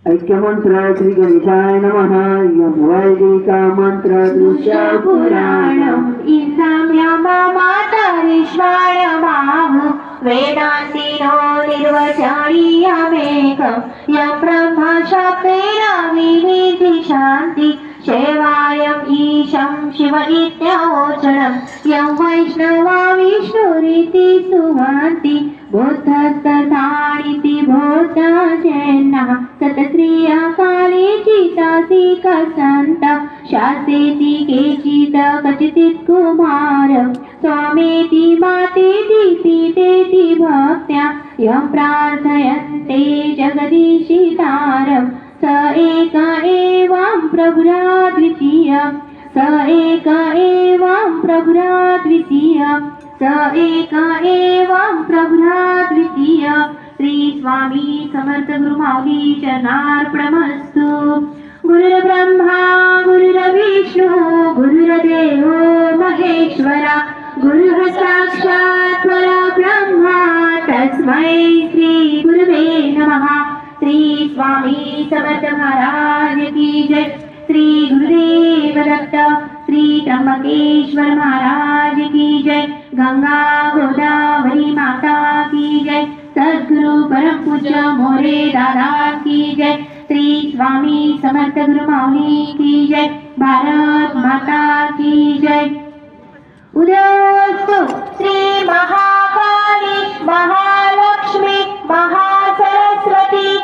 ऐक्यमंत्र श्री गणेशाय नमः. वैदिका मंत्र दृश्य पुराणम् मातारिष्वाणमाहु वेदान्तिनो निर्वचनीयमेकं यं ब्रह्मा शब्देन विनिधि शान्ति सेवायम् ईशं शिव इत्योचनं यं वैष्णवा विष्णुरिति सुवन्ति बुद्धस्तथानिति बोद्धजनः सतश्रियकाले चितासि कसन्त शासेति केचित् कचित् कुमार स्वामेति मातेति पितेति भक्त्या यं प्रार्थयन्ते जगदीशितारम् स एक एवं प्रभुराद्वितीय स एक एवं प्रभुराद्वितीय स एक एवं प्रभुराद्वितीय. श्री स्वामी समर्थ गुरुमाऊली चरणार्पणमस्तु. गुरुर्ब्रह्मा गुरुर्विष्णु गुरुर्देवो महेश्वरा गुरुः साक्षात् परब्रह्म तस्मै श्री गुरुवे नमः. श्री स्वामी समर्थ महाराज की जय. श्री गुरुदेव दत्त श्री त्र्यंबकेश्वर महाराज की जय. गंगा गोदावरी माता की जय. सद्गुरु परम पूज्य मोरे दादा की जय. श्री स्वामी समर्थ गुरु माऊली की जय. भारत माता की जय. उदयोस्तु श्री महाकाली महालक्ष्मी महासरस्वती